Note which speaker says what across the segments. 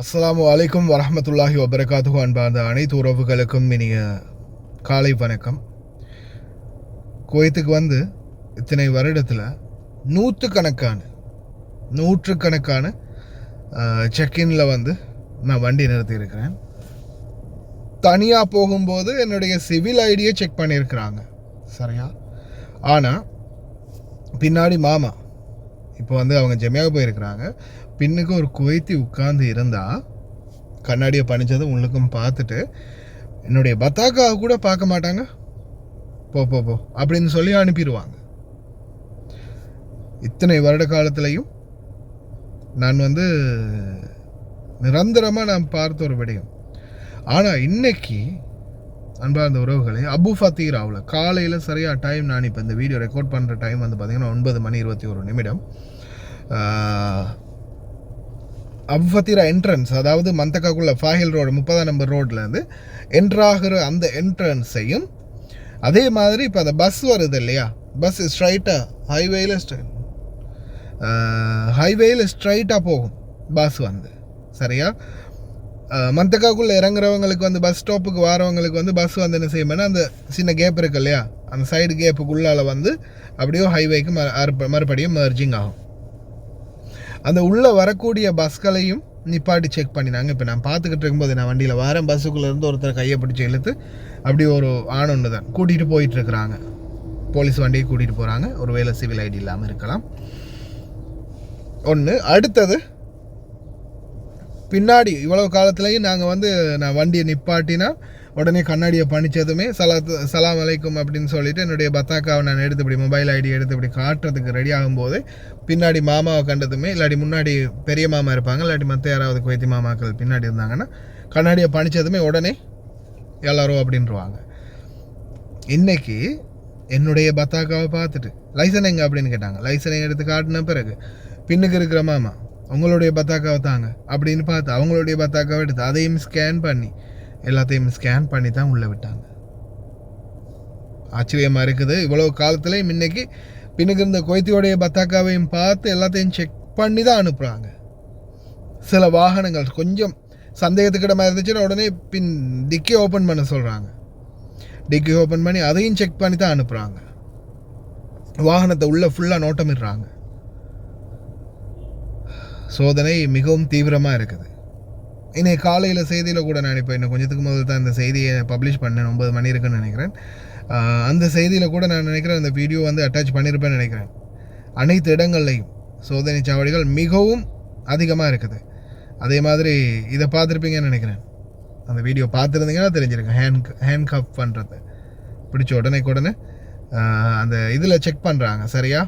Speaker 1: அஸ்ஸலாமு அலைக்கும் வரஹ்மத்துல்லாஹி வபரகாத்துஹு. அன்பார்ந்த அனைத்து உறவுகளுக்கும் இனிய காலை வணக்கம். குவைத்துக்கு வந்து இத்தனை வருடத்தில் நூற்றுக்கணக்கான செக்இனில் வந்து நான் வண்டி நிறுத்தியிருக்கிறேன். தனியாக போகும்போது என்னுடைய சிவில் ஐடியை செக் பண்ணியிருக்கிறாங்க, சரியா? ஆனால் பின்னாடி மாமா இப்போ வந்து அவங்க ஜெமியாக போயிருக்கிறாங்க. பின்னுக்கு ஒரு குவைத்தி உட்கார்ந்து இருந்தால் கண்ணாடியை பணிச்சது உள்ளுக்கும் பார்த்துட்டு என்னுடைய பத்தாக்காவை கூட பார்க்க மாட்டாங்க. போ போ போ அப்படின்னு சொல்லி அனுப்பிடுவாங்க. இத்தனை வருட காலத்துலையும் நான் வந்து நிரந்தரமாக நான் பார்த்த ஒரு விடயம். ஆனால் இன்னைக்கு அன்பார்ந்த உறவுகளை அபு ஃபத்தீராவில் காலையில் சரியாக டைம், நான் இப்போ இந்த வீடியோ ரெக்கார்ட் பண்ணுற டைம் வந்து பார்த்திங்கன்னா 9:21. அபு ஃபத்தீரா என்ட்ரன்ஸ், அதாவது மந்தக்காக்குள்ள ஃபாஹில் ரோடு 30ஆம் நம்பர் ரோட்லேருந்து என்ட்ராகிற அந்த என்ட்ரன்ஸையும் அதே மாதிரி இப்போ அந்த பஸ் வருது இல்லையா, பஸ் ஸ்ட்ரைட்டாக ஹைவேயில் ஸ்ட்ரைட்டாக போகும் பஸ் வந்து, சரியா? மந்தக்காக்குள்ளே இறங்குறவங்களுக்கு வந்து பஸ் ஸ்டாப்புக்கு வரவங்களுக்கு வந்து பஸ் வந்து என்ன செய்யும்னா அந்த சின்ன கேப் இருக்கு இல்லையா, அந்த சைடு கேப்புக்குள்ளால் வந்து அப்படியே ஹைவேக்கு மறுபடியும் மர்ஜிங் ஆகும். அந்த உள்ளே வரக்கூடிய பஸ்களையும் நிப்பாட்டி செக் பண்ணினாங்க. இப்போ நான் பார்த்துக்கிட்டு இருக்கும்போது நான் வண்டியில் வரேன், பஸ்ஸுக்குள்ளேருந்து ஒருத்தர் கையை பிடிச்சி இழுத்து அப்படி ஒரு ஒன்று தான் கூட்டிகிட்டு போயிட்டுருக்குறாங்க. போலீஸ் வண்டியை கூட்டிகிட்டு போகிறாங்க. ஒரு வேளை சிவில் ஐடி இல்லாமல் இருக்கலாம். ஒன்று. அடுத்தது, பின்னாடி இவ்வளோ காலத்துலேயும் நாங்கள் வந்து நான் வண்டியை நிப்பாட்டினா உடனே கண்ணாடியை பணித்ததுமே சலாம் அலைக்கும் அப்படின்னு சொல்லிவிட்டு என்னுடைய பத்தாக்காவை நான் எடுத்து இப்படி மொபைல் ஐடி எடுத்து இப்படி காட்டுறதுக்கு ரெடி ஆகும்போது பின்னாடி மாமாவை கண்டதுமே, இல்லாட்டி முன்னாடி பெரிய மாமா இருப்பாங்க, இல்லாட்டி மற்ற யாராவது குவைத்தி மாமாக்கள் பின்னாடி இருந்தாங்கன்னா கண்ணாடியை பணித்ததுமே உடனே எல்லாரும் அப்படின்ட்டுருவாங்க. இன்றைக்கி என்னுடைய பத்தாக்காவை பார்த்துட்டு லைசன் எங்கே அப்படின்னு கேட்டாங்க. லைசன் எங்கே எடுத்து காட்டின பிறகு பின்னுக்கு இருக்கிற மாமா உங்களுடைய பத்தாக்காவை தாங்க அப்படின்னு பார்த்து அவங்களுடைய பத்தாக்காவை எடுத்து அதையும் ஸ்கேன் பண்ணி எல்லாத்தையும் ஸ்கேன் பண்ணி தான் உள்ளே விட்டாங்க. ஆச்சரியமாக இருக்குது. இவ்வளோ காலத்துலேயும் இன்னைக்கு பின்னுக்கு இருந்த குவைத்தியோடைய பத்தாக்காவையும் பார்த்து எல்லாத்தையும் செக் பண்ணி தான் அனுப்புகிறாங்க. சில வாகனங்கள் கொஞ்சம் சந்தேகத்துக்கிடமாக இருந்துச்சுன்னா உடனே டிக்கி ஓப்பன் பண்ண சொல்கிறாங்க. டிக்கி ஓப்பன் பண்ணி அதையும் செக் பண்ணி தான் அனுப்புகிறாங்க. வாகனத்தை உள்ளே ஃபுல்லாக நோட்டமிடுறாங்க. சோதனை மிகவும் தீவிரமாக இருக்குது. இன்னைக்கு காலையில் செய்தியில் கூட நான் இப்போ இன்னும் கொஞ்சத்துக்கு முதல் தான் இந்த செய்தியை பப்ளிஷ் பண்ணேன். 9 மணி இருக்குன்னு நினைக்கிறேன். அந்த செய்தியில் கூட நான் நினைக்கிறேன் அந்த வீடியோ வந்து அட்டாச் பண்ணியிருப்பேன்னு நினைக்கிறேன். அனைத்து இடங்கள்லையும் சோதனை சாவடிகள் மிகவும் அதிகமாக இருக்குது. அதே மாதிரி இதை பார்த்துருப்பீங்கன்னு நினைக்கிறேன். அந்த வீடியோ பார்த்துருந்தீங்கன்னா தெரிஞ்சிருக்கேன். ஹேண்ட் கப் பண்ணுறது பிடிச்ச உடனே அந்த இதில் செக் பண்ணுறாங்க, சரியா?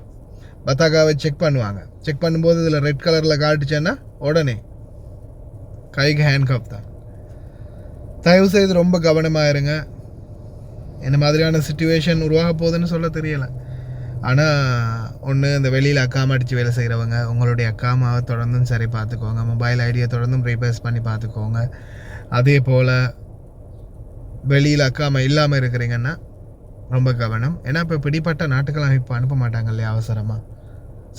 Speaker 1: பத்தாக்காவை செக் பண்ணுவாங்க. செக் பண்ணும்போது இதில் ரெட் கலரில் காட்டுச்சேன்னா உடனே கைக்கு ஹேண்ட் கப் தான். தயவு செய்து ரொம்ப கவனமாக இருங்க. என்ன மாதிரியான சிச்சுவேஷன் உருவாக போகுதுன்னு சொல்ல தெரியலை. ஆனால் ஒன்று, இந்த வெளியில் அக்காமா அடித்து வேலை செய்கிறவங்க உங்களுடைய அக்காமாவை தொடர்ந்தும் சரி பார்த்துக்கோங்க. மொபைல் ஐடியை தொடர்ந்தும் ரீப்ளேஸ் பண்ணி பார்த்துக்கோங்க. அதே போல் வெளியில் அக்காமா இல்லாமல் இருக்கிறீங்கன்னா ரொம்ப கவனம். ஏன்னா இப்போ பிடிப்பட்ட நாட்டுக்கெல்லாம் இப்போ அனுப்ப மாட்டாங்க இல்லையா, அவசரமாக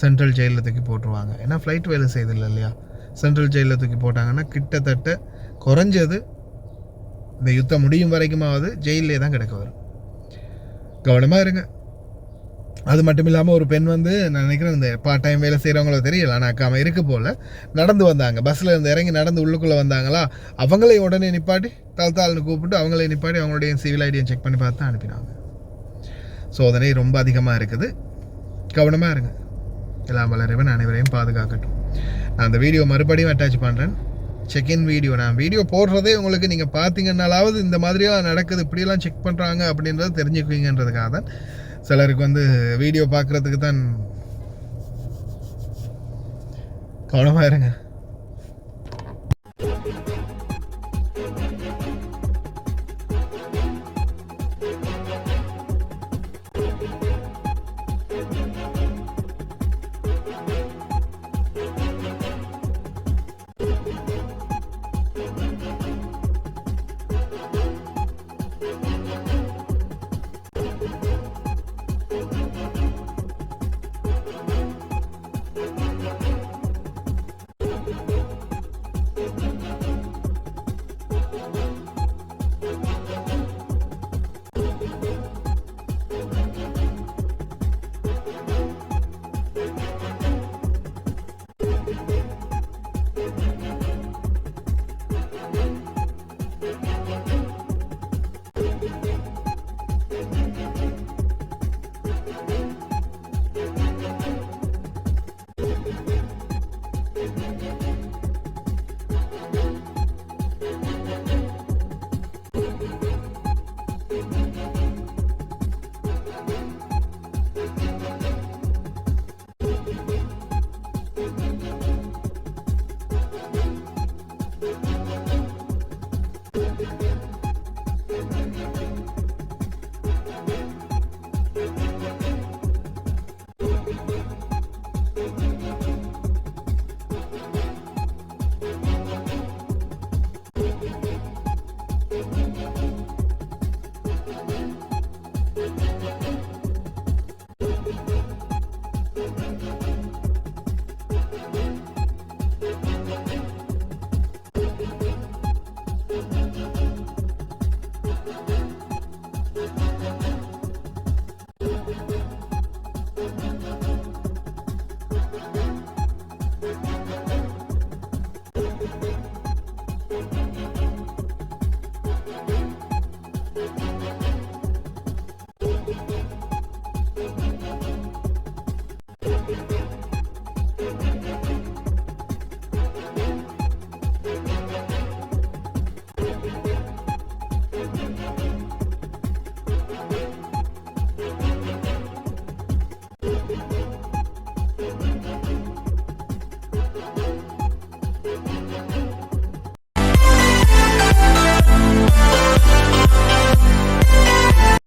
Speaker 1: சென்ட்ரல் ஜெயிலில் தூக்கி போட்டுருவாங்க. ஏன்னா ஃப்ளைட் வேலை செய்தில்லை இல்லையா, சென்ட்ரல் ஜெயிலில் தூக்கி போட்டாங்கன்னா கிட்டத்தட்ட குறைஞ்சது இந்த யுத்தம் முடியும் வரைக்குமாவது ஜெயிலே தான் கிடக்க வரும். கவனமாக இருங்க. அது மட்டும் இல்லாமல் ஒரு பெண் வந்து நான் நினைக்கிறேன் இந்த பார்ட் டைம் வேலை செய்கிறவங்களோ தெரியல, ஆனால் அக்காம இருக்கு போல் நடந்து வந்தாங்க. பஸ்ஸில் இருந்து இறங்கி நடந்து உள்ளுக்குள்ளே வந்தாங்களா, அவங்களே உடனே நிப்பாட்டி தாழ்த்தாள்னு கூப்பிட்டு அவங்களே நிப்பாட்டி அவங்களுடைய சிவில் ஐடியை செக் பண்ணி பார்த்து தான் அனுப்பினாங்க. சோதனை ரொம்ப அதிகமாக இருக்குது. கவனமாக இருங்க. எல்லாம் வளரவன் அனைவரையும் பாதுகாக்கட்டும். நான் அந்த வீடியோ மறுபடியும் அட்டாச் பண்ணுறேன். செக்இன் வீடியோ நான் வீடியோ போடுறதே உங்களுக்கு நீங்கள் பார்த்தீங்கன்னாலாவது இந்த மாதிரியெல்லாம் நடக்குது, இப்படியெல்லாம் செக் பண்ணுறாங்க அப்படின்றத தெரிஞ்சுக்குவீங்கன்றதுக்காக தான். சிலருக்கு வந்து வீடியோ பார்க்குறதுக்கு தான். கவனமாக இருங்க.